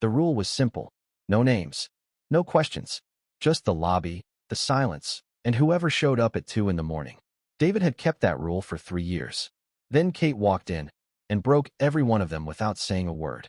The rule was simple. No names. No questions. Just the lobby, the silence, and whoever showed up at 2 in the morning. David had kept that rule for 3 years. Then Kate walked in and broke every one of them without saying a word.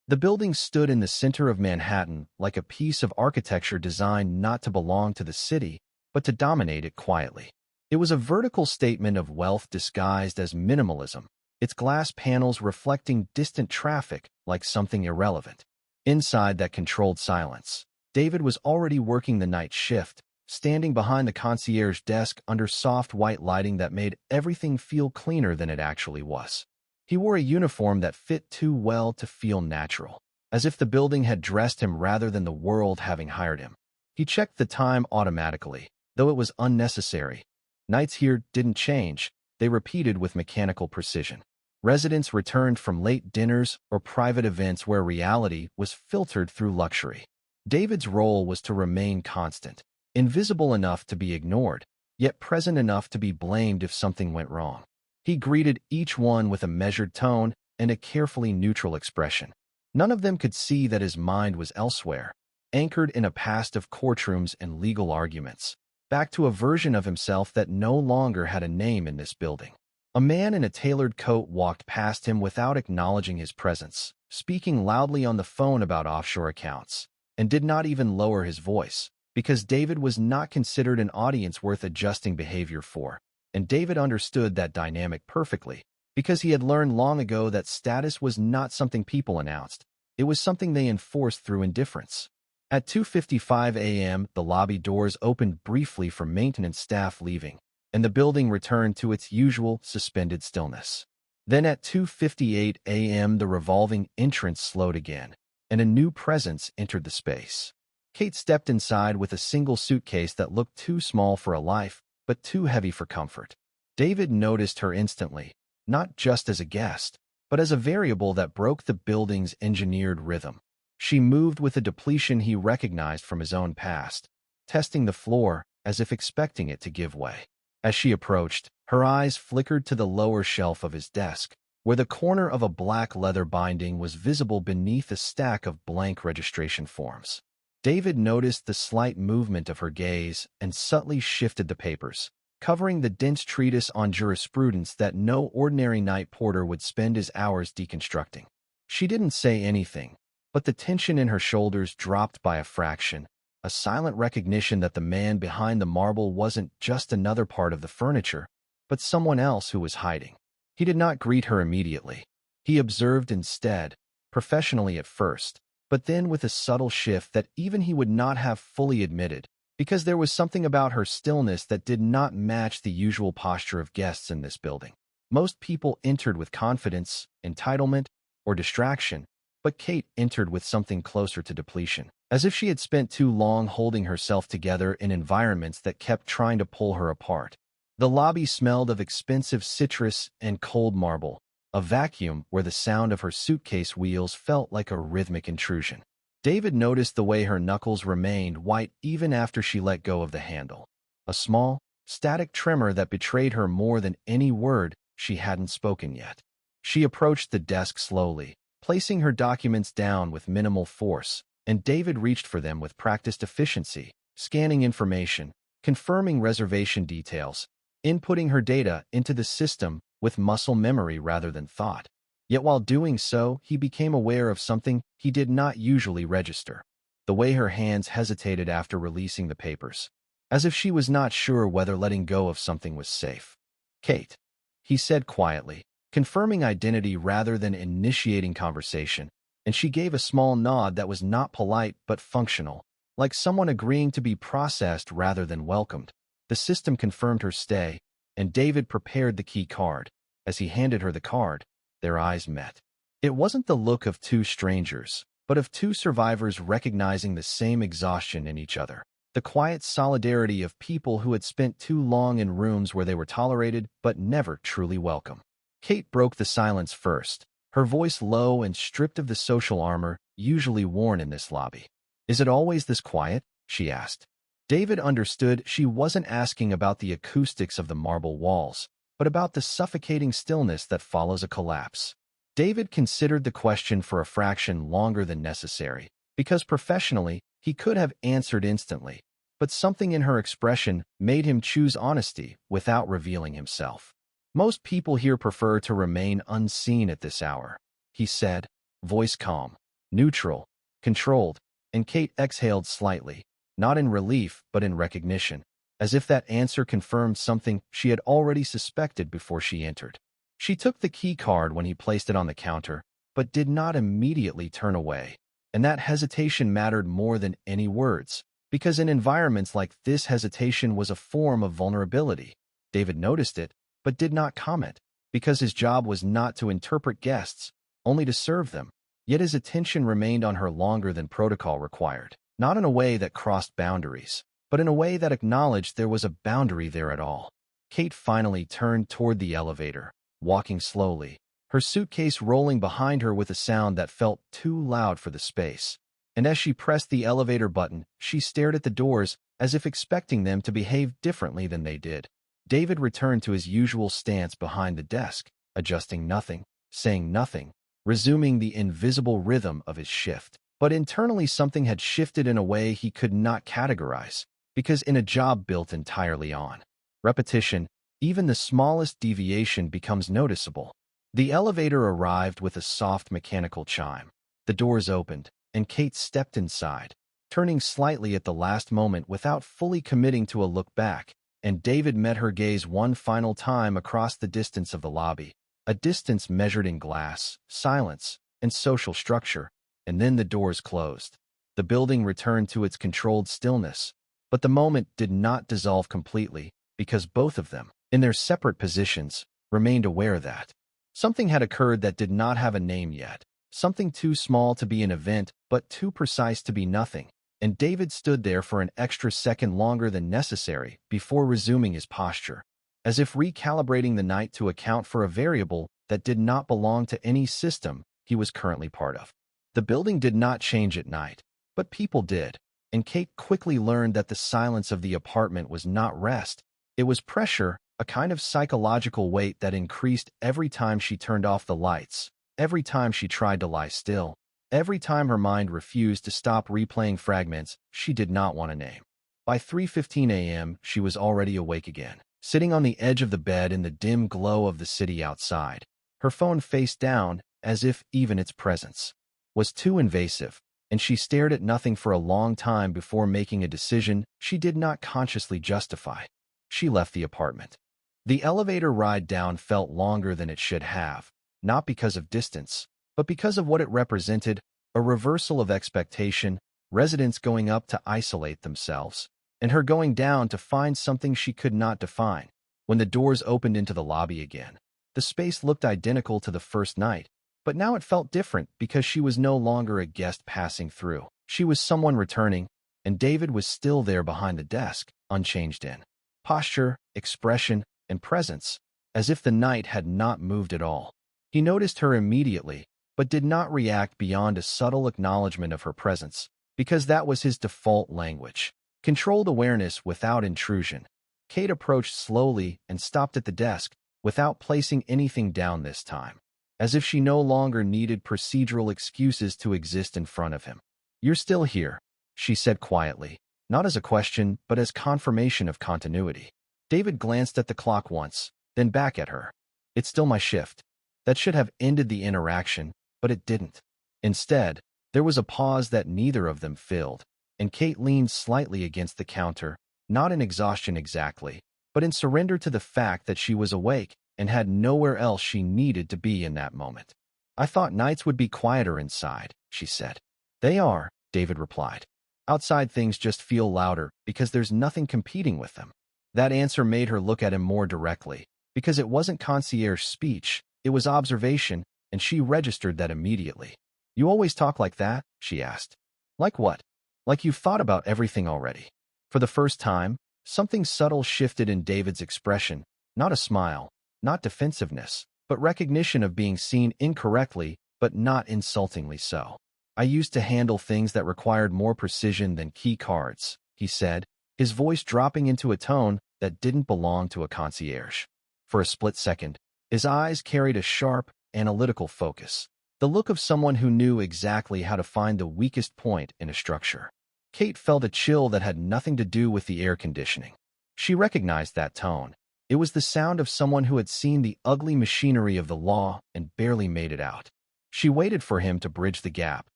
The building stood in the center of Manhattan like a piece of architecture designed not to belong to the city, but to dominate it quietly. It was a vertical statement of wealth disguised as minimalism, its glass panels reflecting distant traffic like something irrelevant. Inside that controlled silence, David was already working the night shift, standing behind the concierge desk under soft white lighting that made everything feel cleaner than it actually was. He wore a uniform that fit too well to feel natural, as if the building had dressed him rather than the world having hired him. He checked the time automatically, though it was unnecessary. Nights here didn't change, they repeated with mechanical precision. Residents returned from late dinners or private events where reality was filtered through luxury. David's role was to remain constant, invisible enough to be ignored, yet present enough to be blamed if something went wrong. He greeted each one with a measured tone and a carefully neutral expression. None of them could see that his mind was elsewhere, anchored in a past of courtrooms and legal arguments, back to a version of himself that no longer had a name in this building. A man in a tailored coat walked past him without acknowledging his presence, speaking loudly on the phone about offshore accounts, and did not even lower his voice, because David was not considered an audience worth adjusting behavior for. And David understood that dynamic perfectly, because he had learned long ago that status was not something people announced. It was something they enforced through indifference. At 2:55 a.m., the lobby doors opened briefly for maintenance staff leaving, and the building returned to its usual suspended stillness. Then at 2:58 a.m., the revolving entrance slowed again, and a new presence entered the space. Kate stepped inside with a single suitcase that looked too small for a life, but too heavy for comfort. David noticed her instantly, not just as a guest, but as a variable that broke the building's engineered rhythm. She moved with a depletion he recognized from his own past, testing the floor as if expecting it to give way. As she approached, her eyes flickered to the lower shelf of his desk, where the corner of a black leather binding was visible beneath a stack of blank registration forms. David noticed the slight movement of her gaze and subtly shifted the papers, covering the dense treatise on jurisprudence that no ordinary night porter would spend his hours deconstructing. She didn't say anything, but the tension in her shoulders dropped by a fraction, a silent recognition that the man behind the marble wasn't just another part of the furniture, but someone else who was hiding. He did not greet her immediately. He observed instead, professionally at first, but then with a subtle shift that even he would not have fully admitted, because there was something about her stillness that did not match the usual posture of guests in this building. Most people entered with confidence, entitlement, or distraction, but Kate entered with something closer to depletion, as if she had spent too long holding herself together in environments that kept trying to pull her apart. The lobby smelled of expensive citrus and cold marble, a vacuum where the sound of her suitcase wheels felt like a rhythmic intrusion. David noticed the way her knuckles remained white even after she let go of the handle, a small, static tremor that betrayed her more than any word she hadn't spoken yet. She approached the desk slowly, placing her documents down with minimal force, and David reached for them with practiced efficiency, scanning information, confirming reservation details, inputting her data into the system with muscle memory rather than thought. Yet while doing so, he became aware of something he did not usually register: the way her hands hesitated after releasing the papers, as if she was not sure whether letting go of something was safe. "Kate," he said quietly, confirming identity rather than initiating conversation, and she gave a small nod that was not polite but functional, like someone agreeing to be processed rather than welcomed. The system confirmed her stay, and David prepared the key card. As he handed her the card, their eyes met. It wasn't the look of two strangers, but of two survivors recognizing the same exhaustion in each other. The quiet solidarity of people who had spent too long in rooms where they were tolerated but never truly welcome. Kate broke the silence first, her voice low and stripped of the social armor usually worn in this lobby. "Is it always this quiet?" she asked. David understood she wasn't asking about the acoustics of the marble walls, but about the suffocating stillness that follows a collapse. David considered the question for a fraction longer than necessary, because professionally, he could have answered instantly, but something in her expression made him choose honesty without revealing himself. Most people here prefer to remain unseen at this hour, he said, voice calm, neutral, controlled, and Kate exhaled slightly, not in relief but in recognition, as if that answer confirmed something she had already suspected before she entered. She took the key card when he placed it on the counter, but did not immediately turn away, and that hesitation mattered more than any words, because in environments like this hesitation was a form of vulnerability. David noticed it, but did not comment, because his job was not to interpret guests, only to serve them. Yet his attention remained on her longer than protocol required, not in a way that crossed boundaries, but in a way that acknowledged there was a boundary there at all. Kate finally turned toward the elevator, walking slowly, her suitcase rolling behind her with a sound that felt too loud for the space. And as she pressed the elevator button, she stared at the doors as if expecting them to behave differently than they did. David returned to his usual stance behind the desk, adjusting nothing, saying nothing, resuming the invisible rhythm of his shift. But internally something had shifted in a way he could not categorize, because in a job built entirely on repetition, even the smallest deviation becomes noticeable. The elevator arrived with a soft mechanical chime. The doors opened, and Kate stepped inside, turning slightly at the last moment without fully committing to a look back, and David met her gaze one final time across the distance of the lobby, a distance measured in glass, silence, and social structure, and then the doors closed. The building returned to its controlled stillness, but the moment did not dissolve completely, because both of them, in their separate positions, remained aware that something had occurred that did not have a name yet, something too small to be an event but too precise to be nothing, and David stood there for an extra second longer than necessary before resuming his posture, as if recalibrating the night to account for a variable that did not belong to any system he was currently part of. The building did not change at night, but people did, and Kate quickly learned that the silence of the apartment was not rest. It was pressure, a kind of psychological weight that increased every time she turned off the lights, every time she tried to lie still, every time her mind refused to stop replaying fragments she did not want to name. By 3:15 a.m., she was already awake again, sitting on the edge of the bed in the dim glow of the city outside, her phone face down as if even its presence was too invasive, and she stared at nothing for a long time before making a decision she did not consciously justify. She left the apartment. The elevator ride down felt longer than it should have, not because of distance, but because of what it represented, a reversal of expectation, residents going up to isolate themselves, and her going down to find something she could not define. When the doors opened into the lobby again, the space looked identical to the first night, but now it felt different because she was no longer a guest passing through. She was someone returning, and David was still there behind the desk, unchanged in posture, expression, and presence, as if the night had not moved at all. He noticed her immediately, but did not react beyond a subtle acknowledgement of her presence, because that was his default language. Controlled awareness without intrusion. Kate approached slowly and stopped at the desk, without placing anything down this time, as if she no longer needed procedural excuses to exist in front of him. "You're still here," she said quietly, not as a question, but as confirmation of continuity. David glanced at the clock once, then back at her. "It's still my shift." That should have ended the interaction, but it didn't. Instead, there was a pause that neither of them filled, and Kate leaned slightly against the counter, not in exhaustion exactly, but in surrender to the fact that she was awake and had nowhere else she needed to be in that moment. "I thought nights would be quieter inside," she said. "They are," David replied. "Outside things just feel louder because there's nothing competing with them." That answer made her look at him more directly, because it wasn't concierge speech, it was observation, and she registered that immediately. "You always talk like that?" she asked. "Like what?" "Like you've thought about everything already." For the first time, something subtle shifted in David's expression, not a smile, not defensiveness, but recognition of being seen incorrectly, but not insultingly so. "I used to handle things that required more precision than key cards," he said, his voice dropping into a tone that didn't belong to a concierge. For a split second, his eyes carried a sharp, analytical focus, the look of someone who knew exactly how to find the weakest point in a structure. Kate felt a chill that had nothing to do with the air conditioning. She recognized that tone. It was the sound of someone who had seen the ugly machinery of the law and barely made it out. She waited for him to bridge the gap,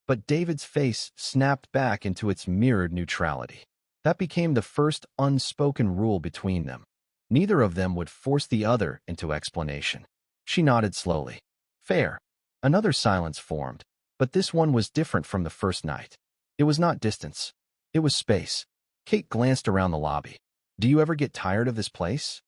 but David's face snapped back into its mirrored neutrality. That became the first unspoken rule between them. Neither of them would force the other into explanation. She nodded slowly. Fair. Another silence formed, but this one was different from the first night. It was not distance. It was space. Kate glanced around the lobby. Do you ever get tired of this place?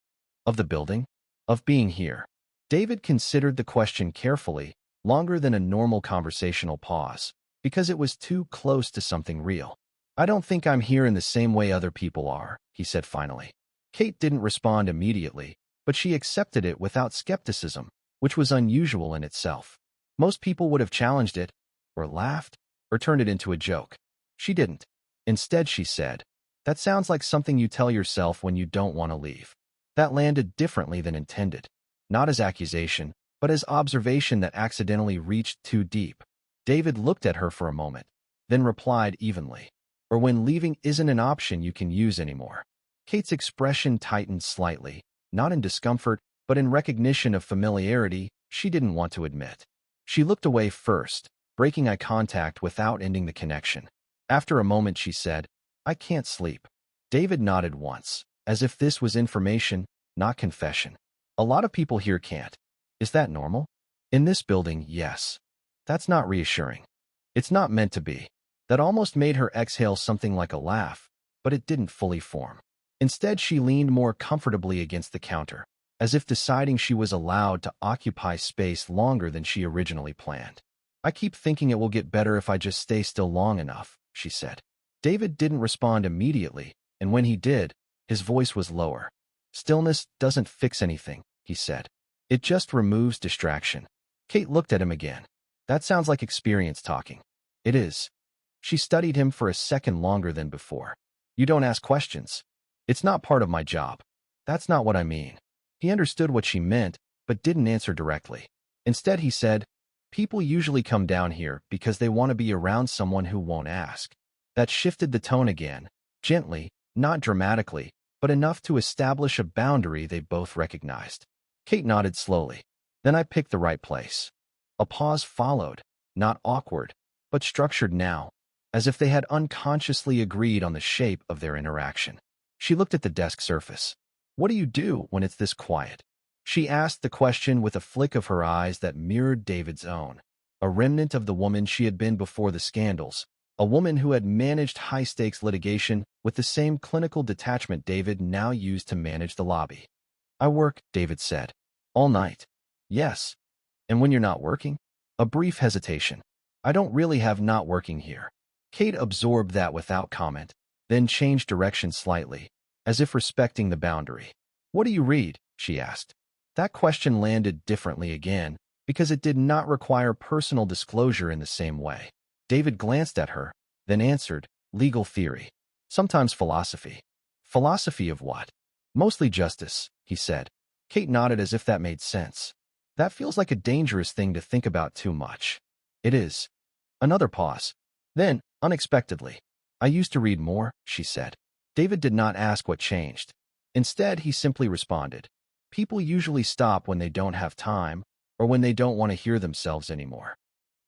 Of the building? Of being here? David considered the question carefully, longer than a normal conversational pause, because it was too close to something real. I don't think I'm here in the same way other people are, he said finally. Kate didn't respond immediately, but she accepted it without skepticism, which was unusual in itself. Most people would have challenged it, or laughed, or turned it into a joke. She didn't. Instead, she said, that sounds like something you tell yourself when you don't want to leave. That landed differently than intended. Not as accusation, but as observation that accidentally reached too deep. David looked at her for a moment, then replied evenly. Or when leaving isn't an option you can use anymore. Kate's expression tightened slightly, not in discomfort, but in recognition of familiarity she didn't want to admit. She looked away first, breaking eye contact without ending the connection. After a moment she said, I can't sleep. David nodded once, as if this was information, not confession. A lot of people here can't. Is that normal? In this building, yes. That's not reassuring. It's not meant to be. That almost made her exhale something like a laugh, but it didn't fully form. Instead, she leaned more comfortably against the counter, as if deciding she was allowed to occupy space longer than she originally planned. I keep thinking it will get better if I just stay still long enough, she said. David didn't respond immediately, and when he did, his voice was lower. Stillness doesn't fix anything, he said. It just removes distraction. Kate looked at him again. That sounds like experience talking. It is. She studied him for a second longer than before. You don't ask questions. It's not part of my job. That's not what I mean. He understood what she meant, but didn't answer directly. Instead, he said, people usually come down here because they want to be around someone who won't ask. That shifted the tone again, gently, not dramatically, but enough to establish a boundary they both recognized. Kate nodded slowly. Then I picked the right place. A pause followed, not awkward, but structured now, as if they had unconsciously agreed on the shape of their interaction. She looked at the desk surface. What do you do when it's this quiet? She asked the question with a flick of her eyes that mirrored David's own, a remnant of the woman she had been before the scandals, a woman who had managed high-stakes litigation with the same clinical detachment David now used to manage the lobby. I work, David said. All night. Yes. And when you're not working? A brief hesitation. I don't really have not working here. Kate absorbed that without comment, then changed direction slightly, as if respecting the boundary. What do you read? She asked. That question landed differently again, because it did not require personal disclosure in the same way. David glanced at her, then answered, legal theory. Sometimes philosophy. Philosophy of what? Mostly justice, he said. Kate nodded as if that made sense. That feels like a dangerous thing to think about too much. It is. Another pause. Then, unexpectedly, I used to read more, she said. David did not ask what changed. Instead, he simply responded. People usually stop when they don't have time, or when they don't want to hear themselves anymore.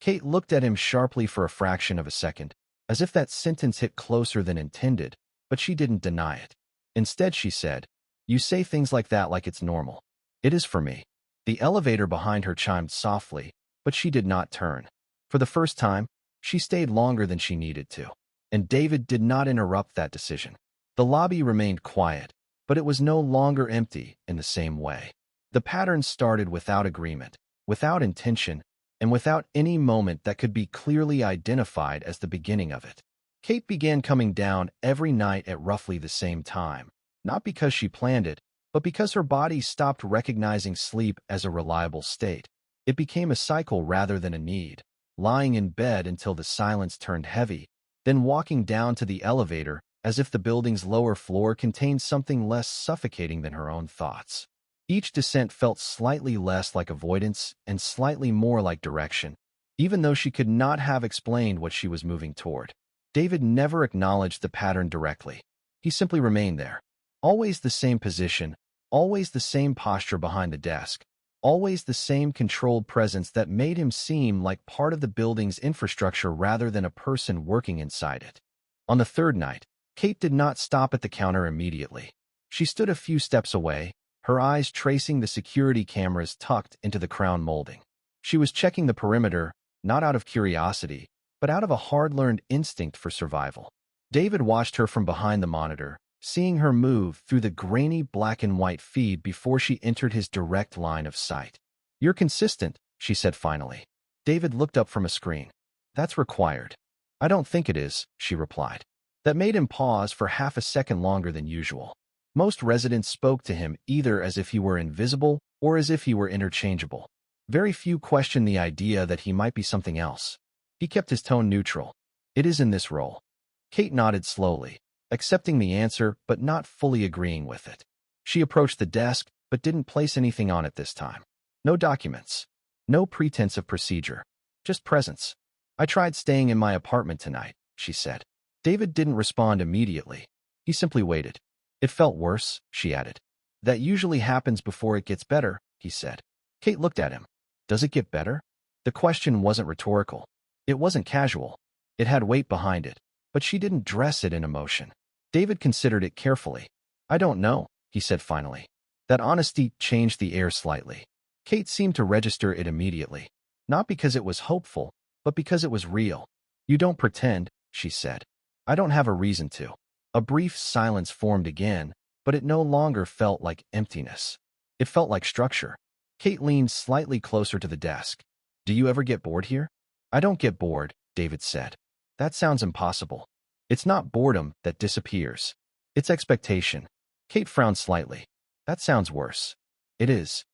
Kate looked at him sharply for a fraction of a second, as if that sentence hit closer than intended, but she didn't deny it. Instead, she said, you say things like that like it's normal. It is for me. The elevator behind her chimed softly, but she did not turn. For the first time, she stayed longer than she needed to, and David did not interrupt that decision. The lobby remained quiet, but it was no longer empty in the same way. The pattern started without agreement, without intention, and without any moment that could be clearly identified as the beginning of it. Kate began coming down every night at roughly the same time, not because she planned it, but because her body stopped recognizing sleep as a reliable state. It became a cycle rather than a need, lying in bed until the silence turned heavy, then walking down to the elevator as if the building's lower floor contained something less suffocating than her own thoughts. Each descent felt slightly less like avoidance and slightly more like direction, even though she could not have explained what she was moving toward. David never acknowledged the pattern directly. He simply remained there. Always the same position, always the same posture behind the desk, always the same controlled presence that made him seem like part of the building's infrastructure rather than a person working inside it. On the third night, Kate did not stop at the counter immediately. She stood a few steps away, her eyes tracing the security cameras tucked into the crown molding. She was checking the perimeter, not out of curiosity, but out of a hard-learned instinct for survival. David watched her from behind the monitor, seeing her move through the grainy black and white feed before she entered his direct line of sight. "You're consistent," she said finally. David looked up from a screen. "That's required." "I don't think it is," she replied. That made him pause for half a second longer than usual. Most residents spoke to him either as if he were invisible or as if he were interchangeable. Very few questioned the idea that he might be something else. He kept his tone neutral. "It is in this role." Kate nodded slowly, accepting the answer but not fully agreeing with it. She approached the desk but didn't place anything on it this time. No documents. No pretense of procedure. Just presence. "I tried staying in my apartment tonight," she said. David didn't respond immediately. He simply waited. "It felt worse," she added. "That usually happens before it gets better," he said. Kate looked at him. "Does it get better?" The question wasn't rhetorical. It wasn't casual. It had weight behind it, but she didn't dress it in emotion. David considered it carefully. "I don't know," he said finally. That honesty changed the air slightly. Kate seemed to register it immediately, not because it was hopeful, but because it was real. "You don't pretend," she said. "I don't have a reason to." A brief silence formed again, but it no longer felt like emptiness. It felt like structure. Kate leaned slightly closer to the desk. "Do you ever get bored here?" "I don't get bored," David said. "That sounds impossible." "It's not boredom that disappears. It's expectation." Kate frowned slightly. "That sounds worse." "It is."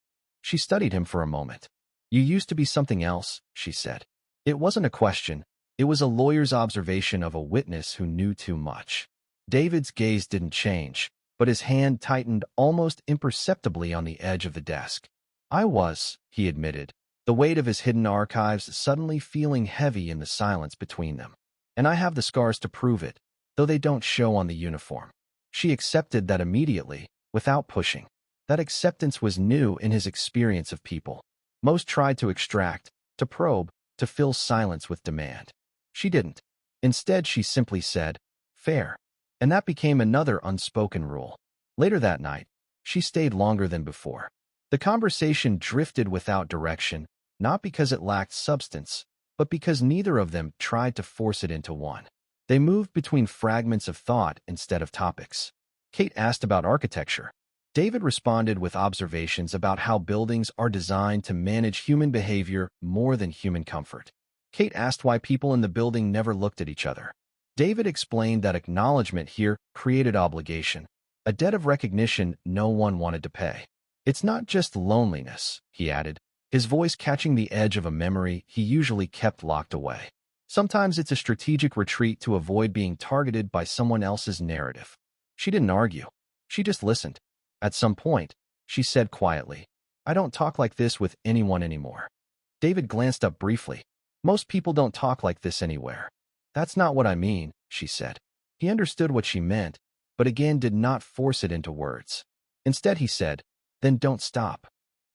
She studied him for a moment. "You used to be something else," she said. It wasn't a question. It was a lawyer's observation of a witness who knew too much. David's gaze didn't change, but his hand tightened almost imperceptibly on the edge of the desk. "I was," he admitted, the weight of his hidden archives suddenly feeling heavy in the silence between them. "And I have the scars to prove it, though they don't show on the uniform." She accepted that immediately, without pushing. That acceptance was new in his experience of people. Most tried to extract, to probe, to fill silence with demand. She didn't. Instead, she simply said, "Fair." And that became another unspoken rule. Later that night, she stayed longer than before. The conversation drifted without direction, not because it lacked substance, but because neither of them tried to force it into one. They moved between fragments of thought instead of topics. Kate asked about architecture. David responded with observations about how buildings are designed to manage human behavior more than human comfort. Kate asked why people in the building never looked at each other. David explained that acknowledgement here created obligation, a debt of recognition no one wanted to pay. "It's not just loneliness," he added, his voice catching the edge of a memory he usually kept locked away. "Sometimes it's a strategic retreat to avoid being targeted by someone else's narrative." She didn't argue. She just listened. At some point, she said quietly, "I don't talk like this with anyone anymore." David glanced up briefly. "Most people don't talk like this anywhere." "That's not what I mean," she said. He understood what she meant, but again did not force it into words. Instead, he said, "Then don't stop."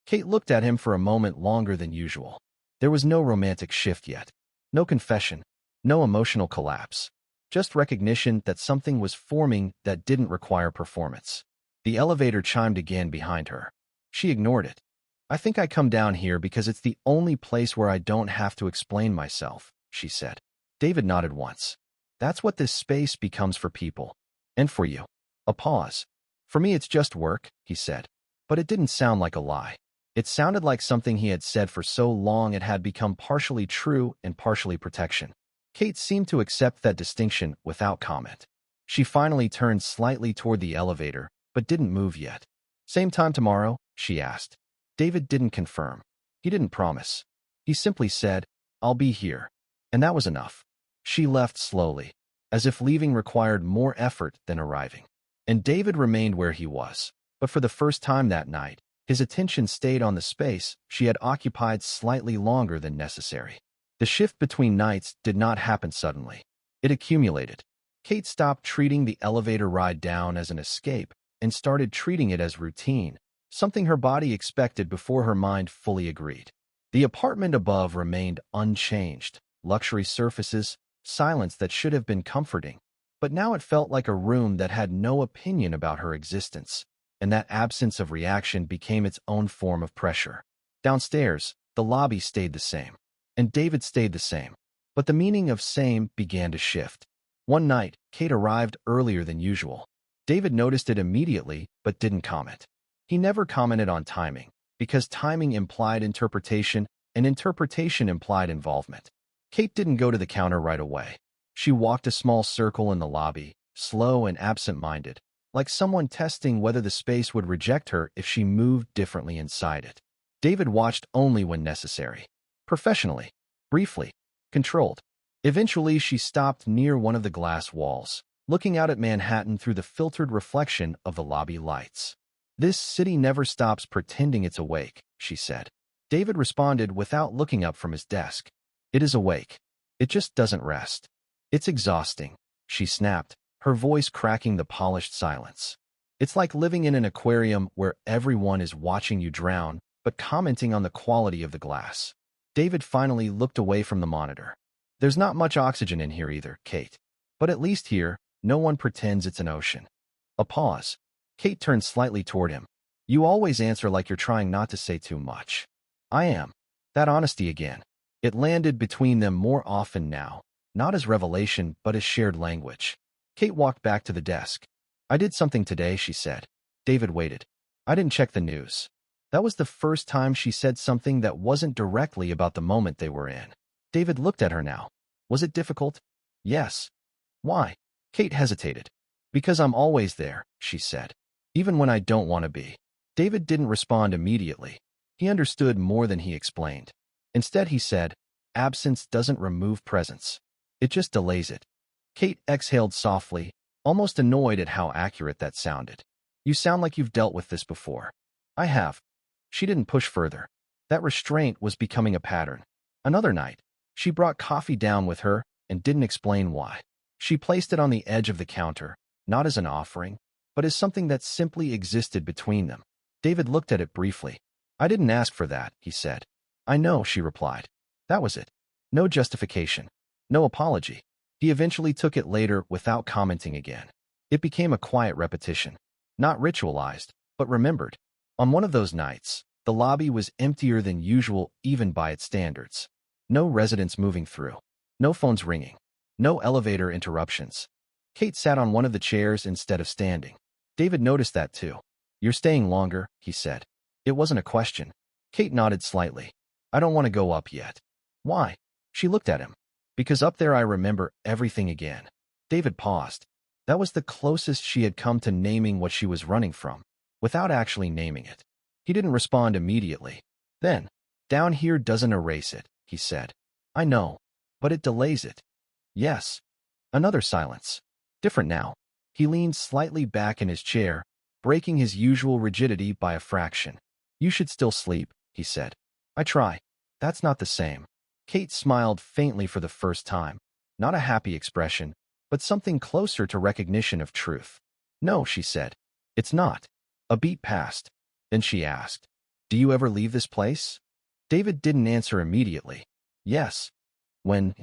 Kate looked at him for a moment longer than usual. There was no romantic shift yet. No confession. No emotional collapse. Just recognition that something was forming that didn't require performance. The elevator chimed again behind her. She ignored it. "I think I come down here because it's the only place where I don't have to explain myself," she said. David nodded once. "That's what this space becomes for people. And for you." A pause. "For me it's just work," he said. But it didn't sound like a lie. It sounded like something he had said for so long it had become partially true and partially protection. Kate seemed to accept that distinction without comment. She finally turned slightly toward the elevator, but didn't move yet. "Same time tomorrow?" she asked. David didn't confirm. He didn't promise. He simply said, "I'll be here." And that was enough. She left slowly, as if leaving required more effort than arriving. And David remained where he was. But for the first time that night, His attention stayed on the space she had occupied slightly longer than necessary. The shift between nights did not happen suddenly. It accumulated. Kate stopped treating the elevator ride down as an escape and started treating it as routine, something her body expected before her mind fully agreed. The apartment above remained unchanged, luxury surfaces, silence that should have been comforting. But now it felt like a room that had no opinion about her existence, and that absence of reaction became its own form of pressure. Downstairs, the lobby stayed the same, and David stayed the same. But the meaning of same began to shift. One night, Kate arrived earlier than usual. David noticed it immediately, but didn't comment. He never commented on timing, because timing implied interpretation, and interpretation implied involvement. Kate didn't go to the counter right away. She walked a small circle in the lobby, slow and absent-minded, like someone testing whether the space would reject her if she moved differently inside it. David watched only when necessary. Professionally, briefly, controlled. Eventually, she stopped near one of the glass walls, looking out at Manhattan through the filtered reflection of the lobby lights. "This city never stops pretending it's awake," she said. David responded without looking up from his desk. "It is awake. It just doesn't rest. It's exhausting," she snapped, her voice cracking the polished silence. "It's like living in an aquarium where everyone is watching you drown, but commenting on the quality of the glass." David finally looked away from the monitor. "There's not much oxygen in here either, Kate. But at least here, no one pretends it's an ocean." A pause. Kate turned slightly toward him. "You always answer like you're trying not to say too much." "I am." That honesty again. It landed between them more often now, not as revelation, but as shared language. Kate walked back to the desk. "I did something today," she said. David waited. "I didn't check the news." That was the first time she said something that wasn't directly about the moment they were in. David looked at her now. "Was it difficult?" "Yes." "Why?" Kate hesitated. "Because I'm always there," she said. "Even when I don't want to be." David didn't respond immediately. He understood more than he explained. Instead, he said, "Absence doesn't remove presence. It just delays it." Kate exhaled softly, almost annoyed at how accurate that sounded. "You sound like you've dealt with this before." "I have." She didn't push further. That restraint was becoming a pattern. Another night, she brought coffee down with her and didn't explain why. She placed it on the edge of the counter, not as an offering, but as something that simply existed between them. David looked at it briefly. "I didn't ask for that," he said. "I know," she replied. That was it. No justification. No apology. He eventually took it later without commenting again. It became a quiet repetition. Not ritualized, but remembered. On one of those nights, the lobby was emptier than usual even by its standards. No residents moving through. No phones ringing. No elevator interruptions. Kate sat on one of the chairs instead of standing. David noticed that too. "You're staying longer," he said. It wasn't a question. Kate nodded slightly. "I don't want to go up yet." "Why?" She looked at him. "Because up there I remember everything again." David paused. That was the closest she had come to naming what she was running from, without actually naming it. He didn't respond immediately. Then, "Down here doesn't erase it," he said. "I know, but it delays it." "Yes." Another silence. Different now. He leaned slightly back in his chair, breaking his usual rigidity by a fraction. "You should still sleep," he said. "I try." "That's not the same." Kate smiled faintly for the first time. Not a happy expression, but something closer to recognition of truth. "No," she said. "It's not." A beat passed. Then she asked, "Do you ever leave this place?" David didn't answer immediately. "Yes." "When?"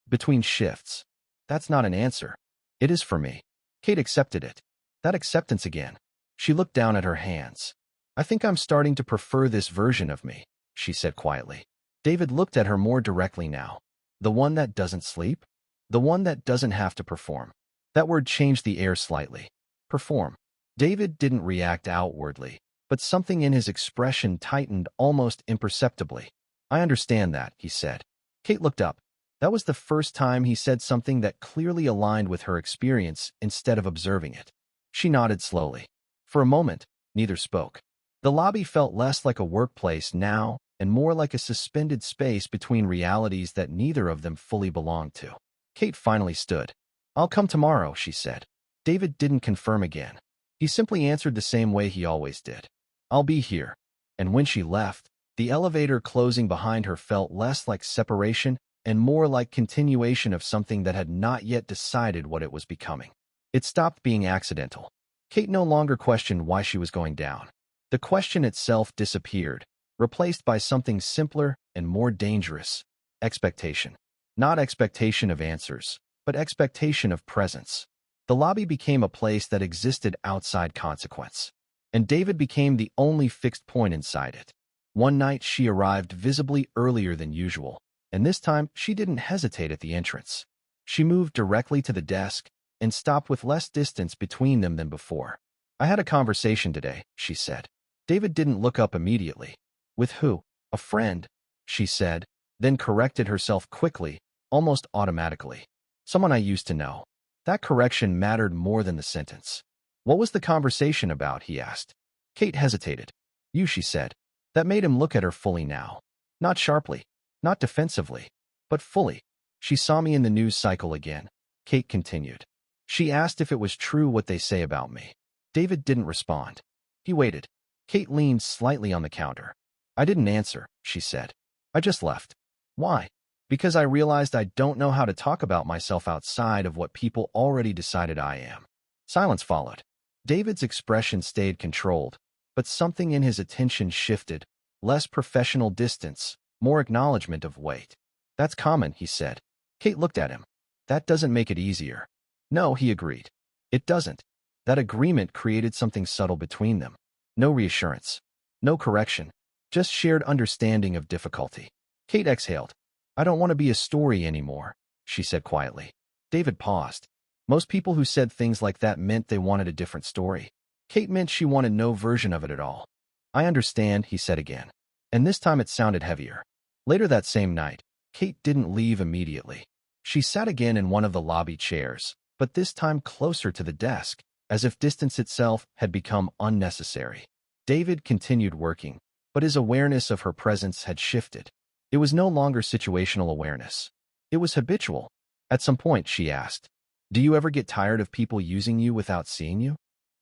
"Between shifts." "That's not an answer." "It is for me." Kate accepted it. That acceptance again. She looked down at her hands. "I think I'm starting to prefer this version of me," she said quietly. David looked at her more directly now. "The one that doesn't sleep? The one that doesn't have to perform?" That word changed the air slightly. Perform. David didn't react outwardly, but something in his expression tightened almost imperceptibly. "I understand that," he said. Kate looked up. That was the first time he said something that clearly aligned with her experience instead of observing it. She nodded slowly. For a moment, neither spoke. The lobby felt less like a workplace now and more like a suspended space between realities that neither of them fully belonged to. Kate finally stood. "I'll come tomorrow," she said. David didn't confirm again. He simply answered the same way he always did. "I'll be here." And when she left, the elevator closing behind her felt less like separation and more like continuation of something that had not yet decided what it was becoming. It stopped being accidental. Kate no longer questioned why she was going down. The question itself disappeared, replaced by something simpler and more dangerous: expectation. Not expectation of answers, but expectation of presence. The lobby became a place that existed outside consequence, and David became the only fixed point inside it. One night she arrived visibly earlier than usual, and this time she didn't hesitate at the entrance. She moved directly to the desk and stopped with less distance between them than before. "I had a conversation today," she said. David didn't look up immediately. "With who?" "A friend," she said, then corrected herself quickly, almost automatically. "Someone I used to know." That correction mattered more than the sentence. "What was the conversation about?" he asked. Kate hesitated. "You," she said. That made him look at her fully now. Not sharply, not defensively, but fully. "She saw me in the news cycle again," Kate continued. "She asked if it was true what they say about me." David didn't respond. He waited. Kate leaned slightly on the counter. "I didn't answer," she said. "I just left." "Why?" "Because I realized I don't know how to talk about myself outside of what people already decided I am." Silence followed. David's expression stayed controlled, but something in his attention shifted. Less professional distance, more acknowledgement of weight. "That's common," he said. Kate looked at him. "That doesn't make it easier." "No," he agreed. "It doesn't." That agreement created something subtle between them. No reassurance. No correction. Just shared understanding of difficulty. Kate exhaled. "I don't want to be a story anymore," she said quietly. David paused. Most people who said things like that meant they wanted a different story. Kate meant she wanted no version of it at all. "I understand," he said again. And this time it sounded heavier. Later that same night, Kate didn't leave immediately. She sat again in one of the lobby chairs, but this time closer to the desk, as if distance itself had become unnecessary. David continued working, but his awareness of her presence had shifted. It was no longer situational awareness. It was habitual. At some point, she asked, "Do you ever get tired of people using you without seeing you?"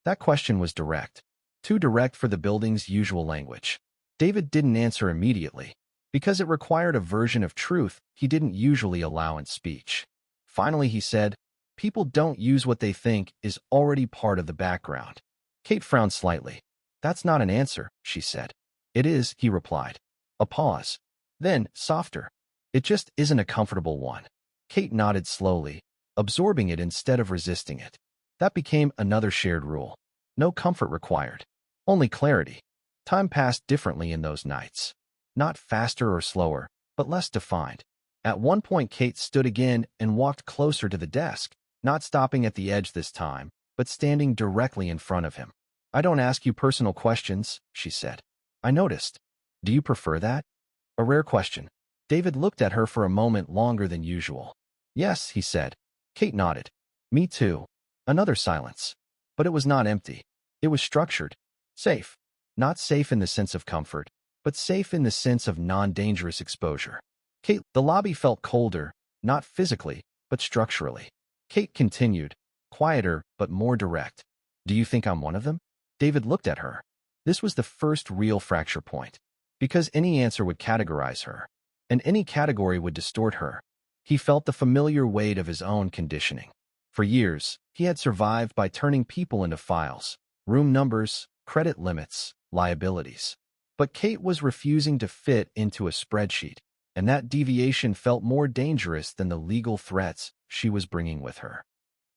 That question was direct. Too direct for the building's usual language. David didn't answer immediately, because it required a version of truth he didn't usually allow in speech. Finally, he said, "People don't use what they think is already part of the background." Kate frowned slightly. "That's not an answer," she said. "It is," he replied. A pause. Then, softer. "It just isn't a comfortable one." Kate nodded slowly, absorbing it instead of resisting it. That became another shared rule. No comfort required. Only clarity. Time passed differently in those nights. Not faster or slower, but less defined. At one point, Kate stood again and walked closer to the desk, not stopping at the edge this time, but standing directly in front of him. "I don't ask you personal questions," she said. "I noticed. Do you prefer that?" A rare question. David looked at her for a moment longer than usual. "Yes," he said. Kate nodded. "Me too." Another silence. But it was not empty. It was structured. Safe. Not safe in the sense of comfort, but safe in the sense of non-dangerous exposure. The lobby felt colder, not physically, but structurally. Kate continued, quieter but more direct. "Do you think I'm one of them?" David looked at her. This was the first real fracture point, because any answer would categorize her, and any category would distort her. He felt the familiar weight of his own conditioning. For years, he had survived by turning people into files, room numbers, credit limits, liabilities. But Kate was refusing to fit into a spreadsheet, and that deviation felt more dangerous than the legal threats she was bringing with her.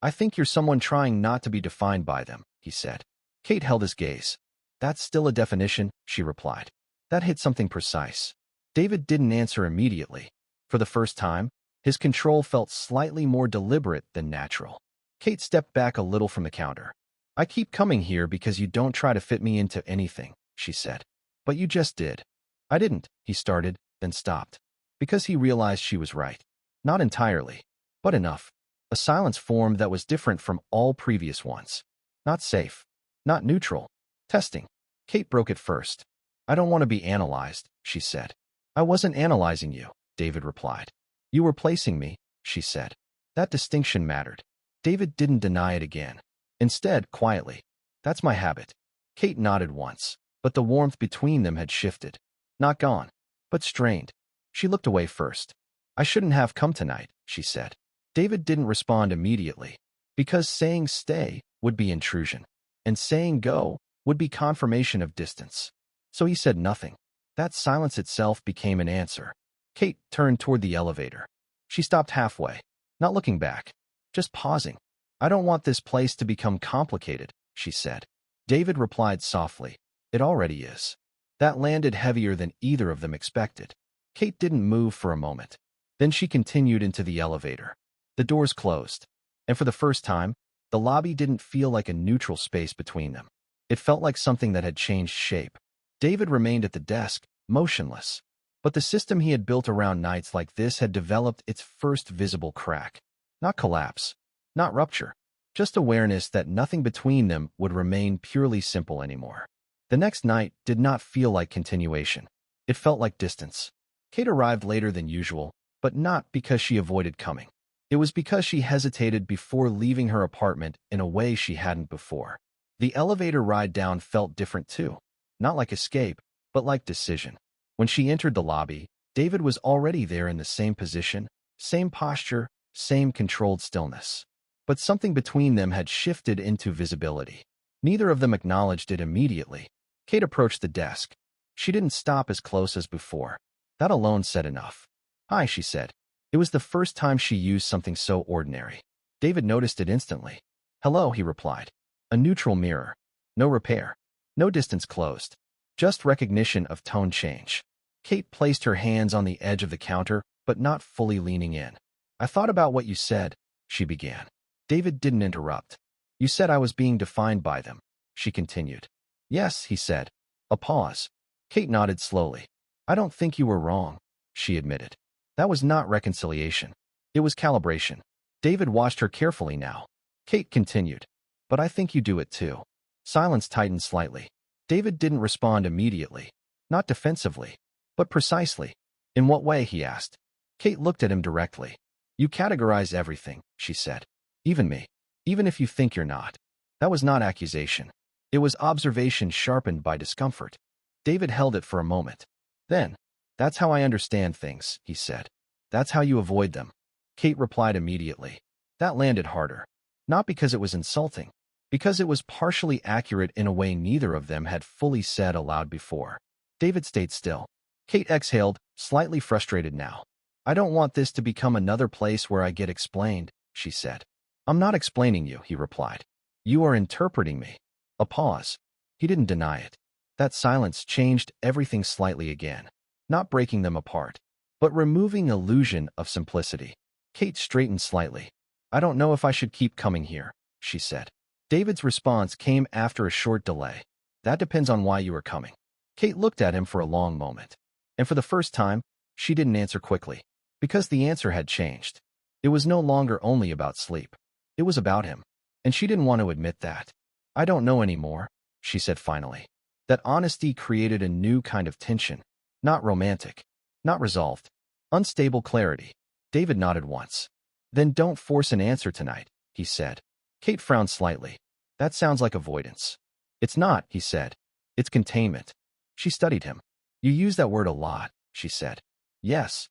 "I think you're someone trying not to be defined by them," he said. Kate held his gaze. "That's still a definition," she replied. That hit something precise. David didn't answer immediately. For the first time, his control felt slightly more deliberate than natural. Kate stepped back a little from the counter. "I keep coming here because you don't try to fit me into anything," she said. "But you just did." "I didn't," he started, then stopped. Because he realized she was right. Not entirely, but enough. A silence formed that was different from all previous ones. Not safe. Not neutral. Testing. Kate broke it first. "I don't want to be analyzed," she said. "I wasn't analyzing you," David replied. "You were placing me," she said. That distinction mattered. David didn't deny it again. Instead, quietly, "That's my habit." Kate nodded once. but the warmth between them had shifted. Not gone, but strained. She looked away first. I shouldn't have come tonight, she said. David didn't respond immediately, because saying stay would be intrusion, and saying go would be confirmation of distance. So he said nothing. That silence itself became an answer. Kate turned toward the elevator. She stopped halfway, not looking back, just pausing. I don't want this place to become complicated, she said. David replied softly. It already is. That landed heavier than either of them expected. Kate didn't move for a moment. Then she continued into the elevator. The doors closed, and for the first time, the lobby didn't feel like a neutral space between them. It felt like something that had changed shape. David remained at the desk, motionless. But the system he had built around nights like this had developed its first visible crack. Not collapse, not rupture, just awareness that nothing between them would remain purely simple anymore. The next night did not feel like continuation. It felt like distance. Kate arrived later than usual, but not because she avoided coming. It was because she hesitated before leaving her apartment in a way she hadn't before. The elevator ride down felt different too. Not like escape, but like decision. When she entered the lobby, David was already there in the same position, same posture, same controlled stillness. But something between them had shifted into visibility. Neither of them acknowledged it immediately. Kate approached the desk. She didn't stop as close as before. That alone said enough. Hi, she said. It was the first time she used something so ordinary. David noticed it instantly. Hello, he replied. A neutral mirror. No repair. No distance closed. Just recognition of tone change. Kate placed her hands on the edge of the counter, but not fully leaning in. I thought about what you said, she began. David didn't interrupt. You said I was being defined by them, she continued. Yes, he said. A pause. Kate nodded slowly. I don't think you were wrong, she admitted. That was not reconciliation. It was calibration. David watched her carefully now. Kate continued. But I think you do it too. Silence tightened slightly. David didn't respond immediately. Not defensively, but precisely. In what way, he asked. Kate looked at him directly. You categorize everything, she said. Even me. Even if you think you're not. That was not accusation. It was observation sharpened by discomfort. David held it for a moment. Then, that's how I understand things, he said. That's how you avoid them. Kate replied immediately. That landed harder. Not because it was insulting, because it was partially accurate in a way neither of them had fully said aloud before. David stayed still. Kate exhaled, slightly frustrated now. I don't want this to become another place where I get explained, she said. I'm not explaining you, he replied. You are interpreting me. A pause. He didn't deny it. That silence changed everything slightly again. Not breaking them apart, but removing illusion of simplicity. Kate straightened slightly. I don't know if I should keep coming here, she said. David's response came after a short delay. That depends on why you are coming. Kate looked at him for a long moment. And for the first time, she didn't answer quickly, because the answer had changed. It was no longer only about sleep. It was about him, and she didn't want to admit that. I don't know anymore, she said finally. That honesty created a new kind of tension. Not romantic, not resolved. Unstable clarity. David nodded once. Then don't force an answer tonight, he said. Kate frowned slightly. That sounds like avoidance. It's not, he said. It's containment. She studied him. You use that word a lot, she said. Yes.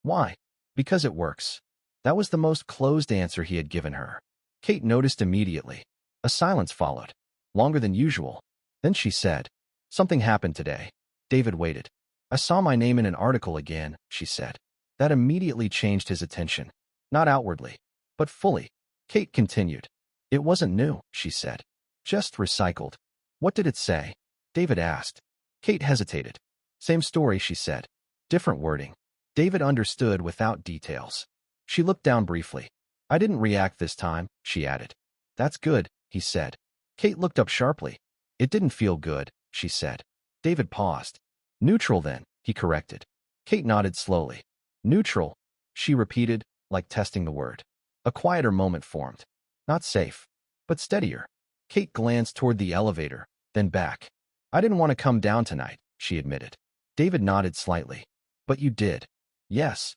Why? Because it works. That was the most closed answer he had given her. Kate noticed immediately. A silence followed, longer than usual. Then she said, something happened today. David waited. I saw my name in an article again, she said. That immediately changed his attention. Not outwardly, but fully. Kate continued. It wasn't new, she said. Just recycled. What did it say? David asked. Kate hesitated. Same story, she said. Different wording. David understood without details. She looked down briefly. I didn't react this time, she added. That's good, he said. Kate looked up sharply. It didn't feel good, she said. David paused. Neutral then, he corrected. Kate nodded slowly. Neutral, she repeated, like testing the word. A quieter moment formed. Not safe, but steadier. Kate glanced toward the elevator, then back. I didn't want to come down tonight, she admitted. David nodded slightly. But you did. Yes.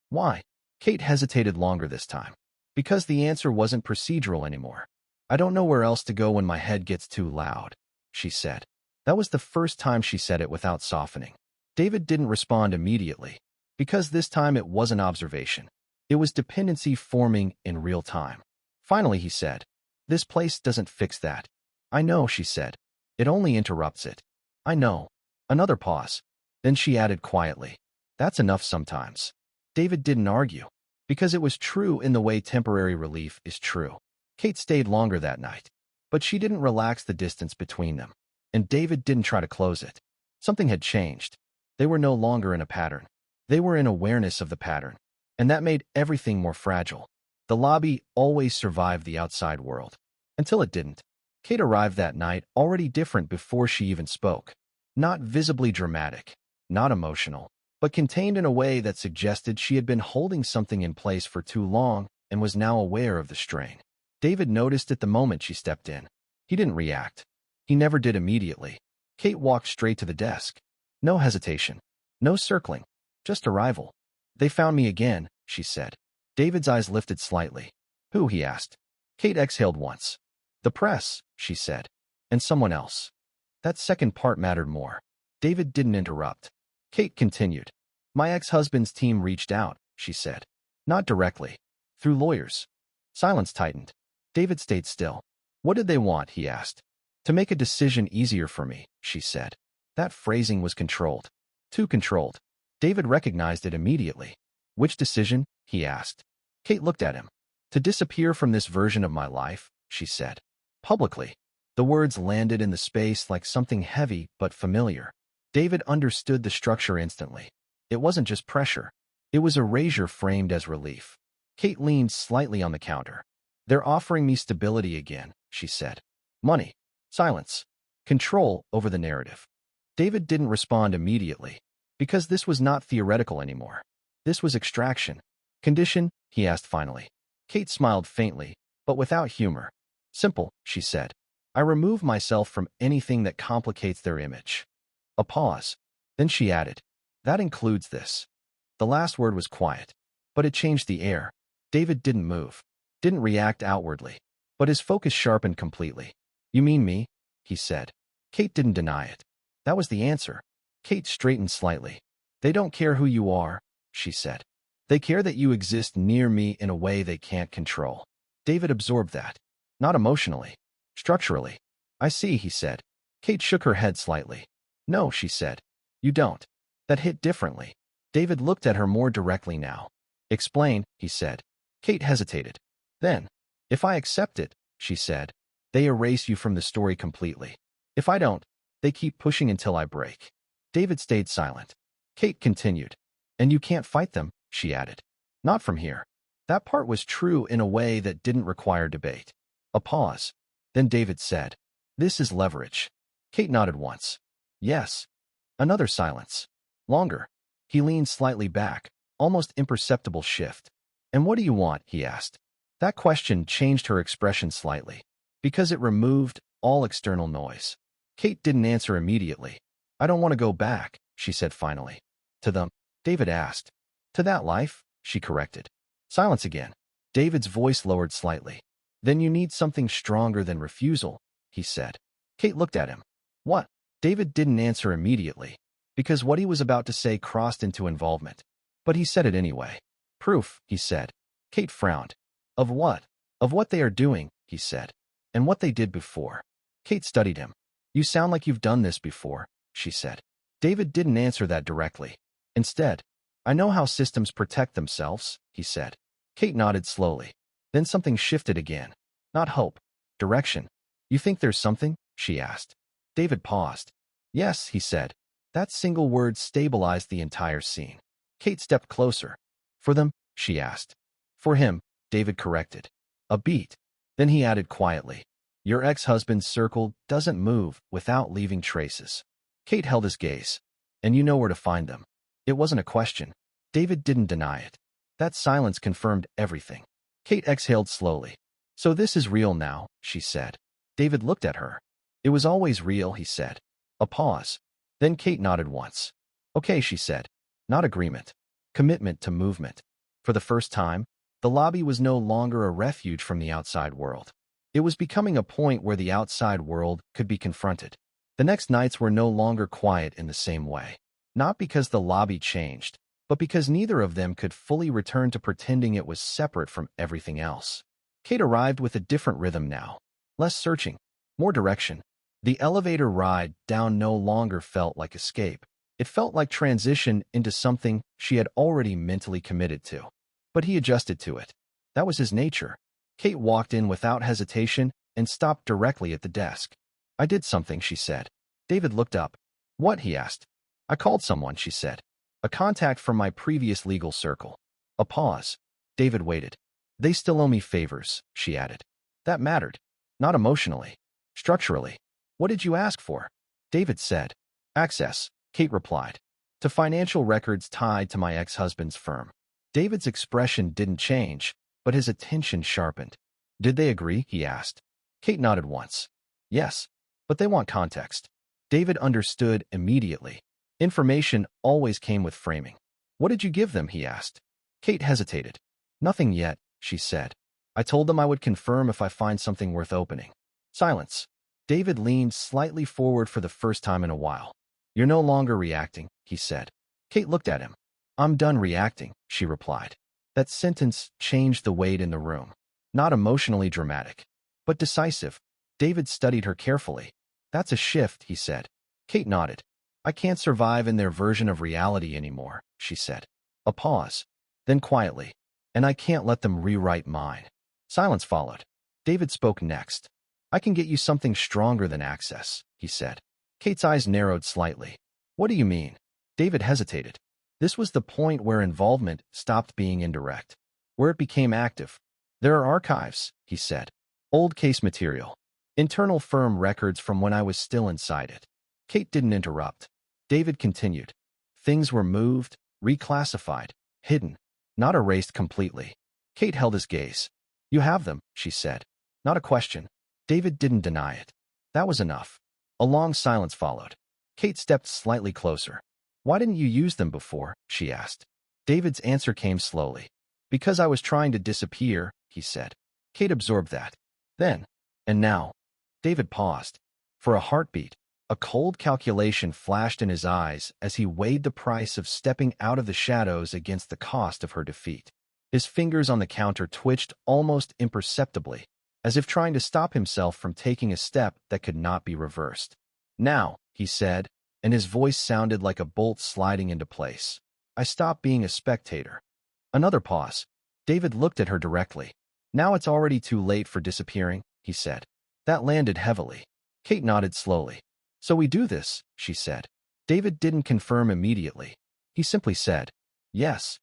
Why? Kate hesitated longer this time. Because the answer wasn't procedural anymore. I don't know where else to go when my head gets too loud, she said. That was the first time she said it without softening. David didn't respond immediately, because this time it wasn't observation. It was dependency forming in real time. Finally, he said, "This place doesn't fix that." "I know," she said. "It only interrupts it." "I know." Another pause. Then she added quietly, "That's enough sometimes." David didn't argue, because it was true in the way temporary relief is true. Kate stayed longer that night, but she didn't relax the distance between them, and David didn't try to close it. Something had changed. They were no longer in a pattern. They were in awareness of the pattern, and that made everything more fragile. The lobby always survived the outside world, until it didn't. Kate arrived that night already different before she even spoke. Not visibly dramatic, not emotional, but contained in a way that suggested she had been holding something in place for too long and was now aware of the strain. David noticed it the moment she stepped in. He didn't react. He never did immediately. Kate walked straight to the desk. No hesitation. No circling. Just arrival. "They found me again," she said. David's eyes lifted slightly. "Who?" he asked. Kate exhaled once. "The press," she said. "And someone else." That second part mattered more. David didn't interrupt. Kate continued. "My ex-husband's team reached out," she said. "Not directly. Through lawyers." Silence tightened. David stayed still. "What did they want?" he asked. "To make a decision easier for me," she said. That phrasing was controlled. Too controlled. David recognized it immediately. "Which decision?" he asked. Kate looked at him. "To disappear from this version of my life," she said. Publicly. The words landed in the space like something heavy but familiar. David understood the structure instantly. It wasn't just pressure. It was erasure framed as relief. Kate leaned slightly on the counter. "They're offering me stability again," she said. "Money. Silence. Control over the narrative." David didn't respond immediately, because this was not theoretical anymore. This was extraction. "Condition?" he asked finally. Kate smiled faintly, but without humor. "Simple," she said. "I remove myself from anything that complicates their image." A pause. Then she added, "That includes this." The last word was quiet, but it changed the air. David didn't move, didn't react outwardly, but his focus sharpened completely. "You mean me?" he said. Kate didn't deny it. That was the answer. Kate straightened slightly. "They don't care who you are," she said. "They care that you exist near me in a way they can't control." David absorbed that. Not emotionally. Structurally. "I see," he said. Kate shook her head slightly. "No," she said. "You don't." That hit differently. David looked at her more directly now. "Explain," he said. Kate hesitated. "Then, if I accept it," she said, "they erase you from the story completely. If I don't, they keep pushing until I break." David stayed silent. Kate continued. "And you can't fight them," she added. "Not from here." That part was true in a way that didn't require debate. A pause. Then David said, "This is leverage." Kate nodded once. "Yes." Another silence. Longer. He leaned slightly back, almost imperceptible shift. "And what do you want?" he asked. That question changed her expression slightly, because it removed all external noise. Kate didn't answer immediately. "I don't want to go back," she said finally. "To them?" David asked. "To that life," she corrected. Silence again. David's voice lowered slightly. "Then you need something stronger than refusal," he said. Kate looked at him. "What?" David didn't answer immediately, because what he was about to say crossed into involvement. But he said it anyway. "Proof," he said. Kate frowned. "Of what?" "Of what they are doing," he said. "And what they did before." Kate studied him. "You sound like you've done this before," she said. David didn't answer that directly. Instead, "I know how systems protect themselves," he said. Kate nodded slowly. Then something shifted again. Not hope. Direction. "You think there's something?" she asked. David paused. "Yes," he said. That single word stabilized the entire scene. Kate stepped closer. "For them?" she asked. "For him," David corrected. A beat. Then he added quietly, "Your ex-husband's circle doesn't move without leaving traces." Kate held his gaze. "And you know where to find them." It wasn't a question. David didn't deny it. That silence confirmed everything. Kate exhaled slowly. "So this is real now," she said. David looked at her. "It was always real," he said. A pause. Then Kate nodded once. "Okay," she said. Not agreement. Commitment to movement. For the first time, the lobby was no longer a refuge from the outside world. It was becoming a point where the outside world could be confronted. The next nights were no longer quiet in the same way. Not because the lobby changed, but because neither of them could fully return to pretending it was separate from everything else. Kate arrived with a different rhythm now. Less searching, more direction. The elevator ride down no longer felt like escape. It felt like transition into something she had already mentally committed to. But he adjusted to it. That was his nature. Kate walked in without hesitation and stopped directly at the desk. "I did something," she said. David looked up. "What?" he asked. "I called someone," she said. "A contact from my previous legal circle." A pause. David waited. "They still owe me favors," she added. That mattered. Not emotionally. Structurally. "What did you ask for?" David said. "Access," Kate replied, "to financial records tied to my ex-husband's firm." David's expression didn't change, but his attention sharpened. "Did they agree?" he asked. Kate nodded once. "Yes, but they want context." David understood immediately. Information always came with framing. "What did you give them?" he asked. Kate hesitated. "Nothing yet," she said. "I told them I would confirm if I find something worth opening." Silence. David leaned slightly forward for the first time in a while. "You're no longer reacting," he said. Kate looked at him. "I'm done reacting," she replied. That sentence changed the weight in the room. Not emotionally dramatic, but decisive. David studied her carefully. "That's a shift," he said. Kate nodded. "I can't survive in their version of reality anymore," she said. A pause. Then quietly. "And I can't let them rewrite mine." Silence followed. David spoke next. "I can get you something stronger than access," he said. Kate's eyes narrowed slightly. "What do you mean?" David hesitated. This was the point where involvement stopped being indirect, where it became active. "There are archives," he said. "Old case material. Internal firm records from when I was still inside it." Kate didn't interrupt. David continued. "Things were moved, reclassified, hidden, not erased completely." Kate held his gaze. "You have them," she said. Not a question. David didn't deny it. That was enough. A long silence followed. Kate stepped slightly closer. "Why didn't you use them before?" she asked. David's answer came slowly. "Because I was trying to disappear," he said. Kate absorbed that. "Then, and now." David paused. For a heartbeat, a cold calculation flashed in his eyes as he weighed the price of stepping out of the shadows against the cost of her defeat. His fingers on the counter twitched almost imperceptibly, as if trying to stop himself from taking a step that could not be reversed. "Now," he said, and his voice sounded like a bolt sliding into place. "I stopped being a spectator." Another pause. David looked at her directly. "Now it's already too late for disappearing," he said. That landed heavily. Kate nodded slowly. "So we do this," she said. David didn't confirm immediately. He simply said, "Yes."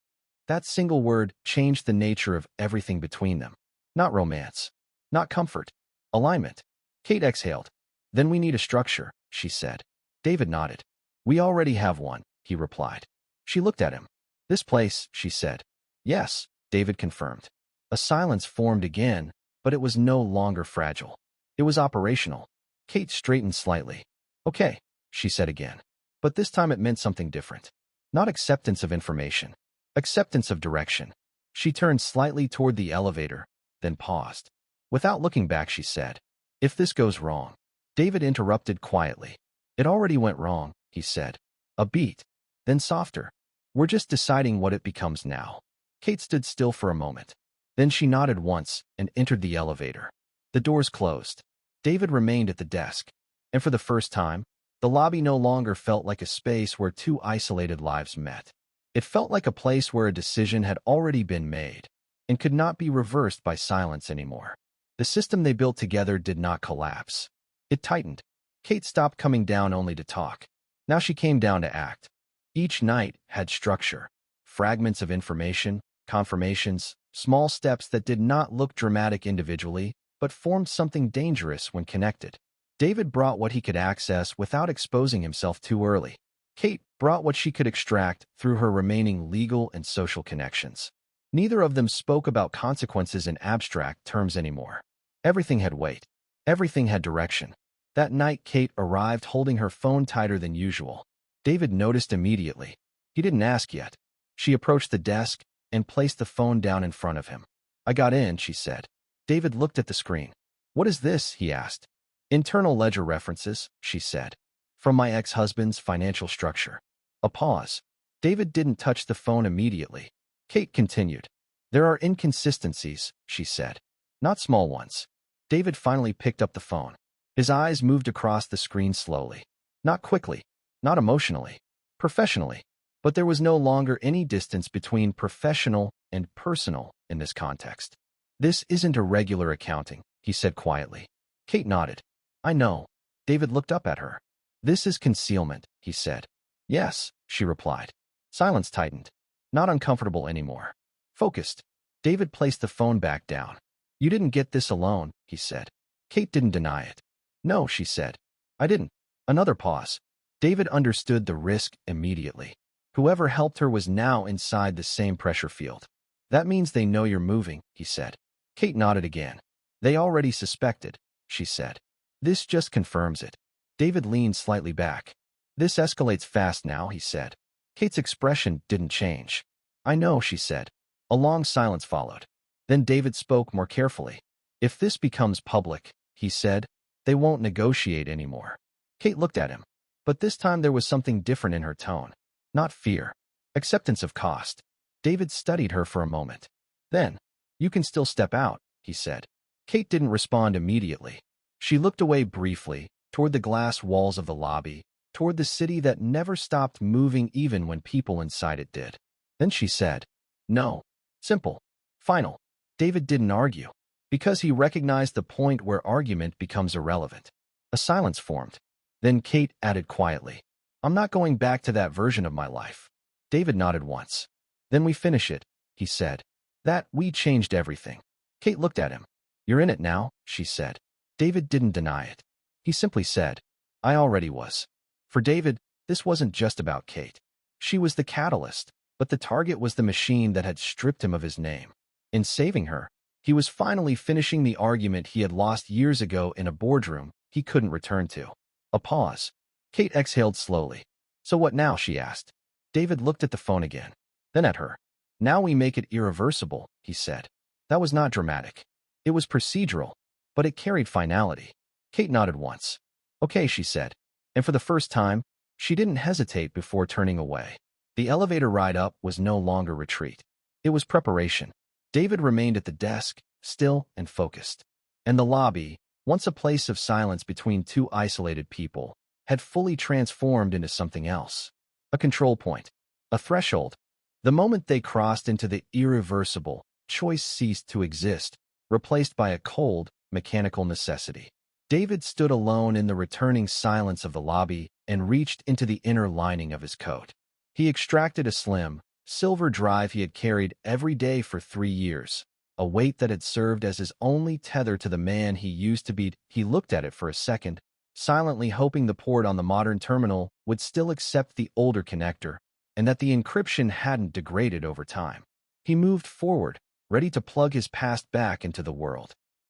That single word changed the nature of everything between them. Not romance. Not comfort. Alignment. Kate exhaled. "Then we need a structure," she said. David nodded. "We already have one," he replied. She looked at him. "This place," she said. "Yes," David confirmed. A silence formed again, but it was no longer fragile. It was operational. Kate straightened slightly. "Okay," she said again. But this time it meant something different. Not acceptance of information. Acceptance of direction. She turned slightly toward the elevator, then paused. Without looking back, she said, "If this goes wrong." David interrupted quietly. "It already went wrong," he said. A beat. Then softer. "We're just deciding what it becomes now." Kate stood still for a moment. Then she nodded once and entered the elevator. The doors closed. David remained at the desk. And for the first time, the lobby no longer felt like a space where two isolated lives met. It felt like a place where a decision had already been made and could not be reversed by silence anymore. The system they built together did not collapse. It tightened. Kate stopped coming down only to talk. Now she came down to act. Each night had structure. Fragments of information, confirmations, small steps that did not look dramatic individually, but formed something dangerous when connected. David brought what he could access without exposing himself too early. Kate brought what she could extract through her remaining legal and social connections. Neither of them spoke about consequences in abstract terms anymore. Everything had weight. Everything had direction. That night, Kate arrived holding her phone tighter than usual. David noticed immediately. He didn't ask yet. She approached the desk and placed the phone down in front of him. "I got in," she said. David looked at the screen. "What is this?" he asked. "Internal ledger references," she said. From my ex-husband's financial structure. A pause. David didn't touch the phone immediately. Kate continued. There are inconsistencies, she said. Not small ones. David finally picked up the phone. His eyes moved across the screen slowly. Not quickly, not emotionally, professionally. But there was no longer any distance between professional and personal in this context. This isn't irregular accounting, he said quietly. Kate nodded. I know. David looked up at her. This is concealment, he said. Yes, she replied. Silence tightened. Not uncomfortable anymore. Focused. David placed the phone back down. You didn't get this alone, he said. Kate didn't deny it. No, she said. I didn't. Another pause. David understood the risk immediately. Whoever helped her was now inside the same pressure field. That means they know you're moving, he said. Kate nodded again. They already suspected, she said. This just confirms it. David leaned slightly back. This escalates fast now, he said. Kate's expression didn't change. I know, she said. A long silence followed. Then David spoke more carefully. If this becomes public, he said, they won't negotiate anymore. Kate looked at him. But this time there was something different in her tone. Not fear. Acceptance of cost. David studied her for a moment. Then, you can still step out, he said. Kate didn't respond immediately. She looked away briefly, toward the glass walls of the lobby, toward the city that never stopped moving even when people inside it did. Then she said, no. Simple. Final. David didn't argue, because he recognized the point where argument becomes irrelevant. A silence formed. Then Kate added quietly, I'm not going back to that version of my life. David nodded once. Then we finish it, he said. That we changed everything. Kate looked at him. You're in it now, she said. David didn't deny it. He simply said, I already was. For David, this wasn't just about Kate. She was the catalyst, but the target was the machine that had stripped him of his name. In saving her, he was finally finishing the argument he had lost years ago in a boardroom he couldn't return to. A pause. Kate exhaled slowly. So what now, she asked. David looked at the phone again, then at her. Now we make it irreversible, he said. That was not dramatic. It was procedural, but it carried finality. Kate nodded once. Okay, she said. And for the first time, she didn't hesitate before turning away. The elevator ride up was no longer retreat. It was preparation. David remained at the desk, still and focused. And the lobby, once a place of silence between two isolated people, had fully transformed into something else. A control point. A threshold. The moment they crossed into the irreversible, choice ceased to exist, replaced by a cold, mechanical necessity. David stood alone in the returning silence of the lobby and reached into the inner lining of his coat. He extracted a slim, silver drive he had carried every day for 3 years, a weight that had served as his only tether to the man he used to be. He looked at it for a second, silently hoping the port on the modern terminal would still accept the older connector, and that the encryption hadn't degraded over time. He moved forward, ready to plug his past back into the world.